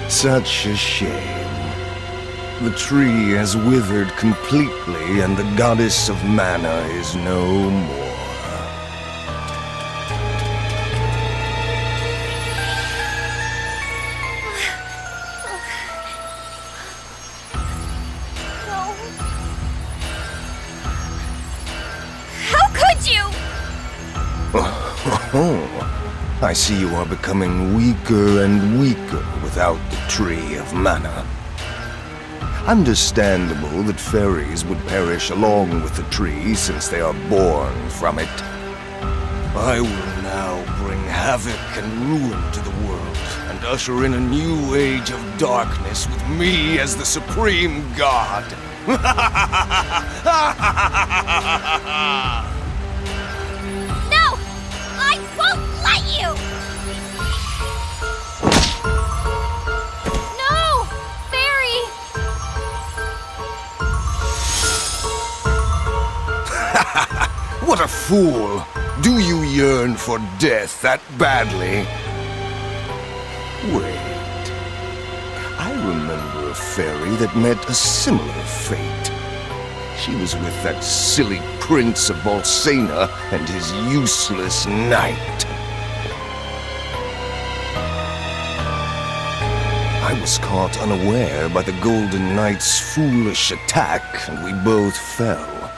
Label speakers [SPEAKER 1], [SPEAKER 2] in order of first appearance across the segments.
[SPEAKER 1] Such a shame. The tree has withered completely, and the goddess of mana is no more. Oh, I see you are becoming weaker and weaker without the Tree of Mana. Understandable that fairies would perish along with the tree since they are born from it. I will now bring havoc and ruin to the world and usher in a new age of darkness with me as the supreme god.
[SPEAKER 2] I won't let you! No! Fairy!
[SPEAKER 1] What a fool! Do you yearn for death that badly? Wait. I remember a fairy that met a similar fate. She was with that silly Prince of Volsena and his useless knight. I was caught unaware by the Golden Knight's foolish attack, and we both fell.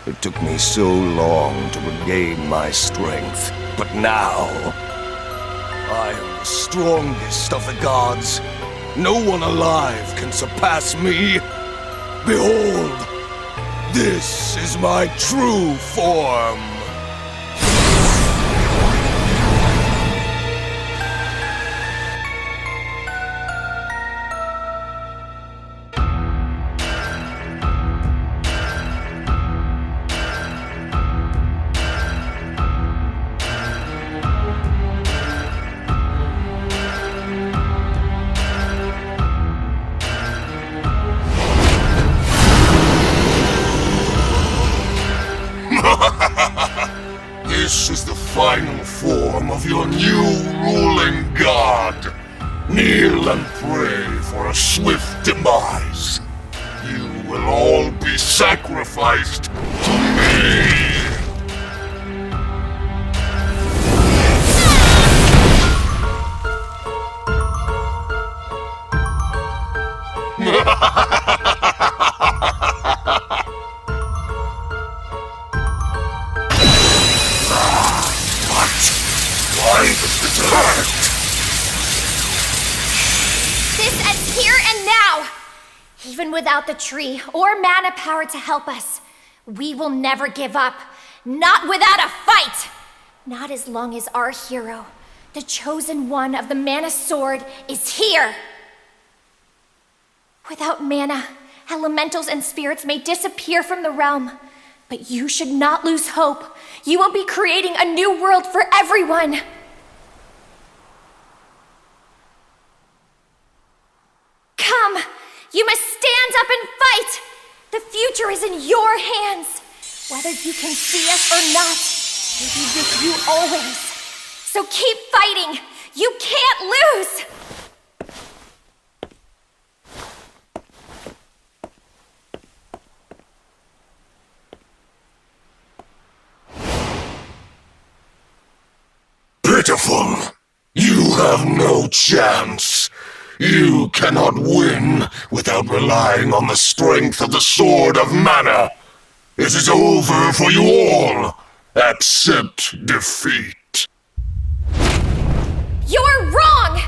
[SPEAKER 1] It took me so long to regain my strength, but now I am the strongest of the gods. No one alive can surpass me. Behold! This is my true form!
[SPEAKER 3] This is the final form of your new ruling god. Kneel and pray for a swift demise. You will all be sacrificed to me.
[SPEAKER 2] This ends here and now! Even without the tree or mana power to help us, we will never give up. Not without a fight! Not as long as our hero, the chosen one of the mana sword, is here! Without mana, elementals and spirits may disappear from the realm. But you should not lose hope. You will be creating a new world for everyone! Come! You must stand up and fight! The future is in your hands! Whether you can see us or not, we'll be with you always. So keep fighting! You can't lose!
[SPEAKER 3] Pitiful! You have no chance! You cannot win without relying on the strength of the Sword of Mana! It is over for you all! Accept defeat!
[SPEAKER 2] You're wrong!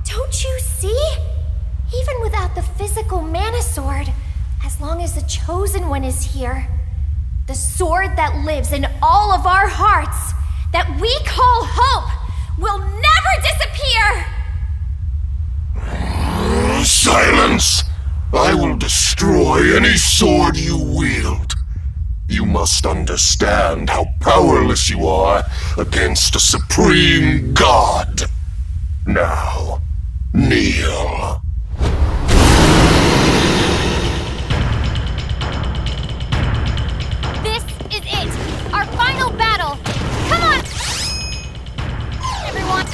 [SPEAKER 2] Don't you see? Even without the physical mana sword, as long as the Chosen One is here, the sword that lives in all of our hearts, that we call hope, will never disappear!
[SPEAKER 3] Silence! I will destroy any sword you wield. You must understand how powerless you are against a supreme god. Now, kneel.
[SPEAKER 2] This is it! Our final battle! Come on! Everyone!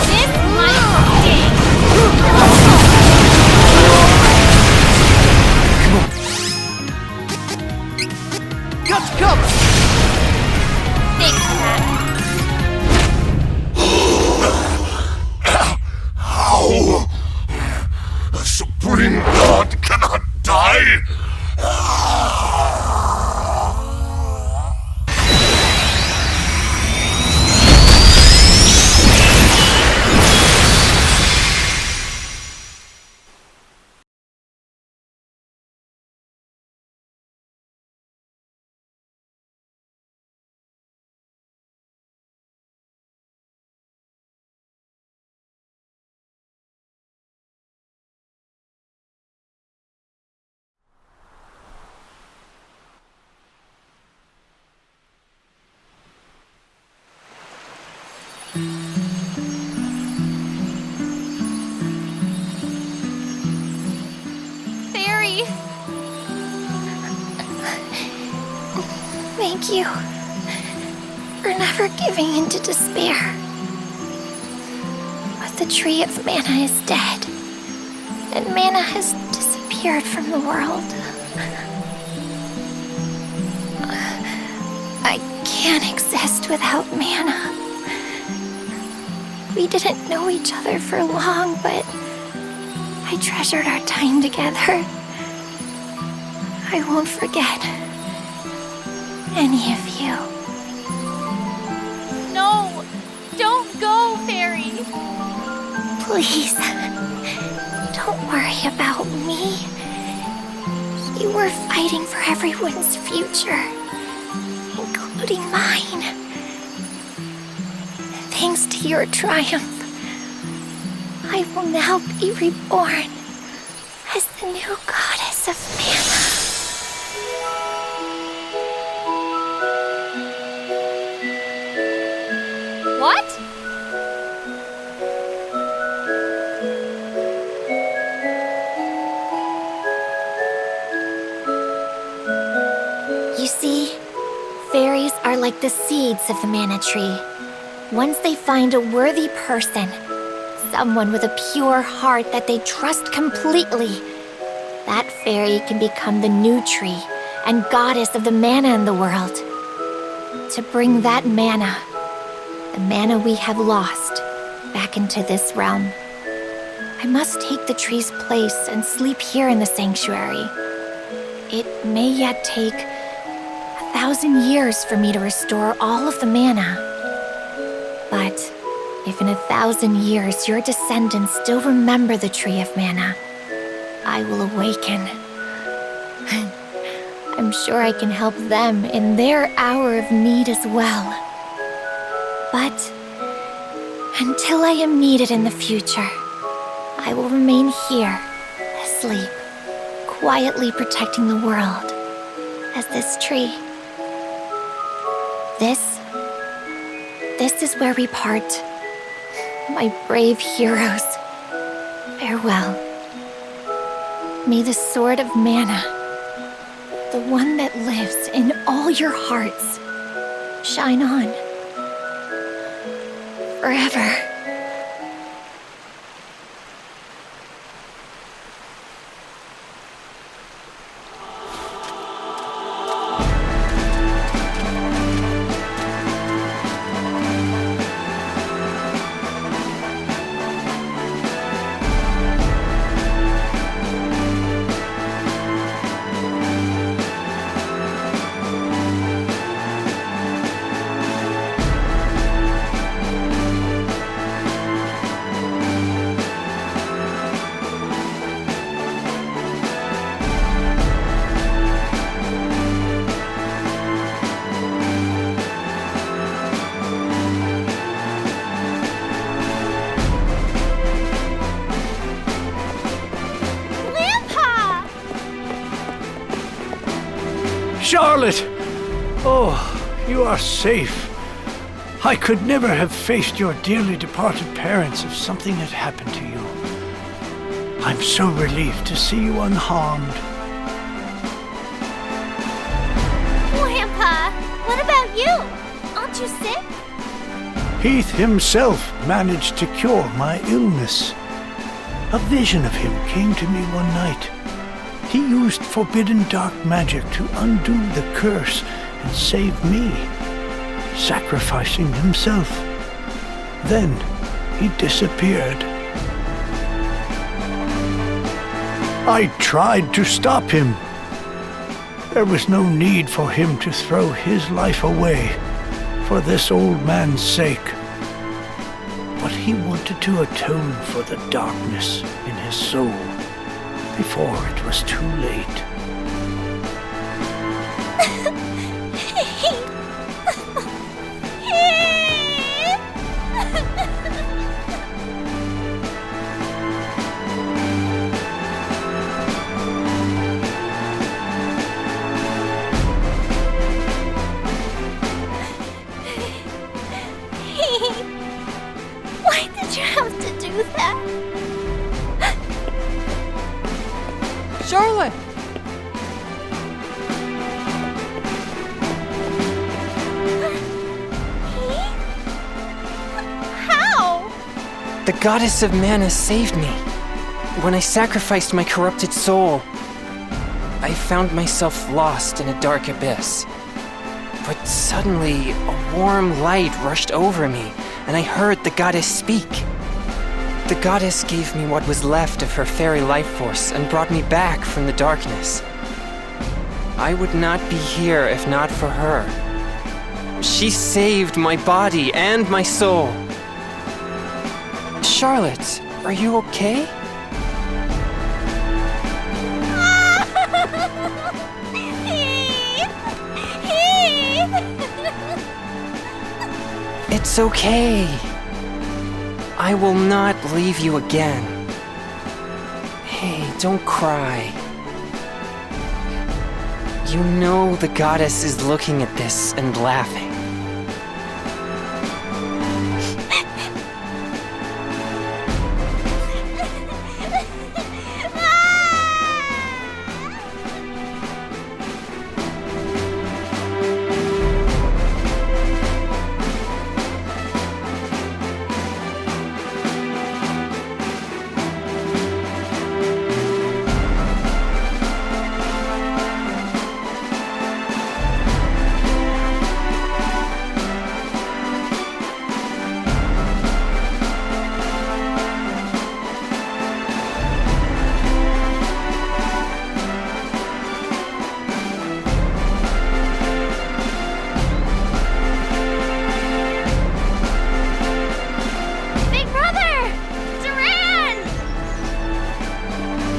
[SPEAKER 2] This might sting.
[SPEAKER 4] Got cover!
[SPEAKER 2] Thanks, Pat.
[SPEAKER 3] How? A supreme god cannot die?
[SPEAKER 2] Fairy! Thank you for never giving in to despair. But the tree of mana is dead, and mana has disappeared from the world. I can't exist without mana. We didn't know each other for long, but I treasured our time together. I won't forget any of you. No! Don't go, Fairy! Please, don't worry about me. You were fighting for everyone's future, including mine. Thanks to your triumph, I will now be reborn as the new goddess of mana. What? You see, fairies are like the seeds of the mana tree. Once they find a worthy person, someone with a pure heart that they trust completely, that fairy can become the new tree and goddess of the mana in the world. To bring that mana, the mana we have lost, back into this realm, I must take the tree's place and sleep here in the sanctuary. It may yet take 1,000 years for me to restore all of the mana. But if in 1,000 years your descendants still remember the Tree of Mana, I will awaken. I'm sure I can help them in their hour of need as well. But until I am needed in the future, I will remain here, asleep, quietly protecting the world as this tree. This is where we part. My brave heroes, farewell. May the Sword of Mana, the one that lives in all your hearts, shine on forever.
[SPEAKER 4] Charlotte! Oh, you are safe. I could never have faced your dearly departed parents if something had happened to you. I'm so relieved to see you unharmed.
[SPEAKER 2] Grandpa! you? Aren't you sick?
[SPEAKER 4] Heath himself managed to cure my illness. A vision of him came to me one night. He used forbidden dark magic to undo the curse and save me, sacrificing himself. Then he disappeared. I tried to stop him. There was no need for him to throw his life away for this old man's sake. But he wanted to atone for the darkness in his soul before it was too late.
[SPEAKER 2] Why did you have to do that?
[SPEAKER 5] Charlotte!
[SPEAKER 2] How?
[SPEAKER 5] The goddess of mana saved me. When I sacrificed my corrupted soul, I found myself lost in a dark abyss. But suddenly, a warm light rushed over me, and I heard the goddess speak. The goddess gave me what was left of her fairy life force and brought me back from the darkness. I would not be here if not for her. She saved my body and my soul. Charlotte, are you okay? It's okay. I will not leave you again. Hey, don't cry. You know the goddess is looking at this and laughing.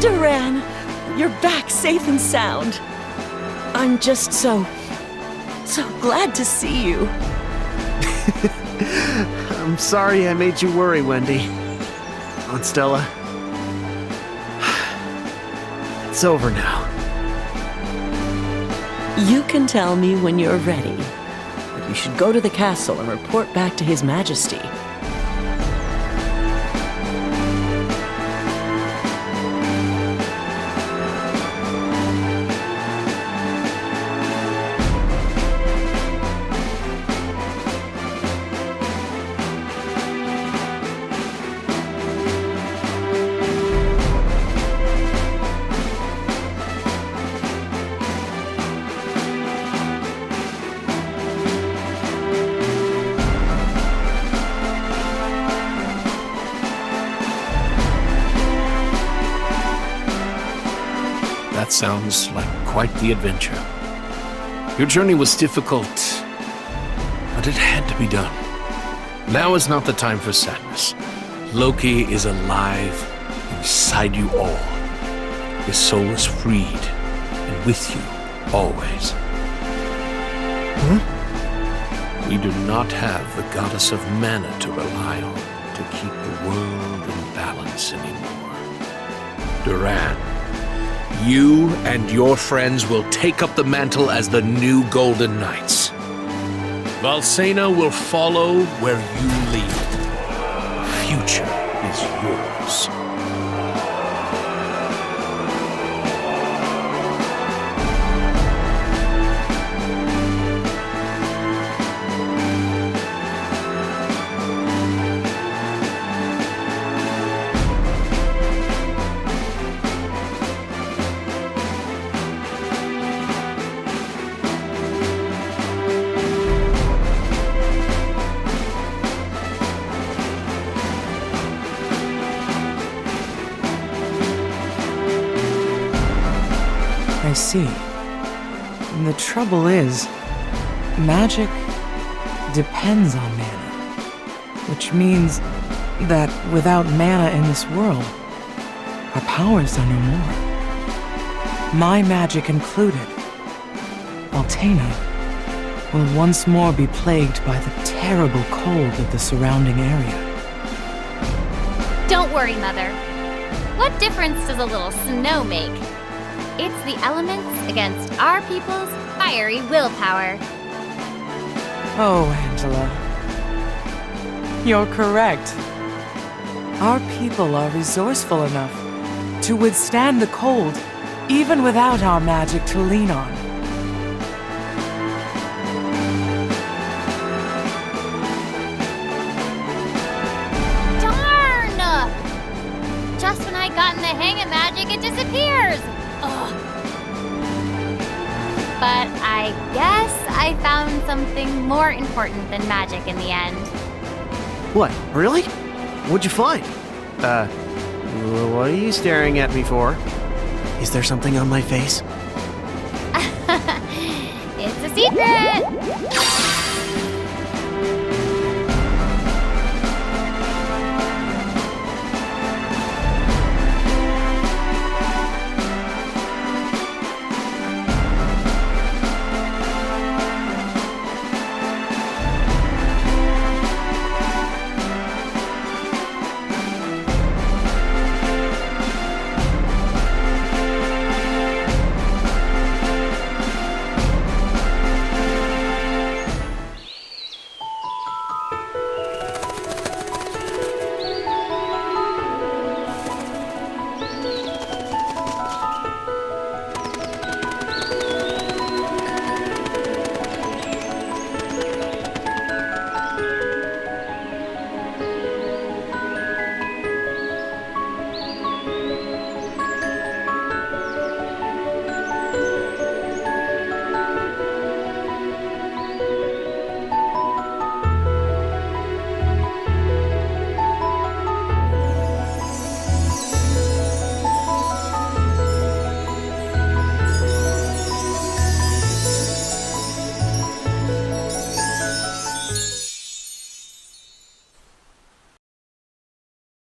[SPEAKER 6] Duran, you're back safe and sound. I'm just so glad to see you.
[SPEAKER 7] I'm sorry I made you worry, Wendy. Aunt Stella. It's over now.
[SPEAKER 6] You can tell me when you're ready, but you should go to the castle and report back to His Majesty.
[SPEAKER 7] That sounds like quite the adventure. Your journey was difficult, but it had to be done. Now is not the time for sadness. Loki is alive inside you all. His soul is freed and with you always. We do not have the goddess of mana to rely on to keep the world in balance anymore. Duran, you and your friends will take up the mantle as the new Golden Knights. Valsena will follow where you lead. The future is yours.
[SPEAKER 5] I see. The trouble is, magic depends on mana, which means that without mana in this world, our powers are no more. My magic included, Altena will once more be plagued by the terrible cold of the surrounding area.
[SPEAKER 8] Don't worry, Mother. What difference does a little snow make? It's the elements against our people's fiery willpower.
[SPEAKER 5] Oh, Angela. You're correct. Our people are resourceful enough to withstand the cold, even without our magic to lean on.
[SPEAKER 8] Darn! Just when I got in the hang of magic, it disappears! Ugh. But I guess I found something more important than magic in the end.
[SPEAKER 9] What, really? What'd you find? What are you staring at me for? Is there something on my face?
[SPEAKER 8] It's a secret!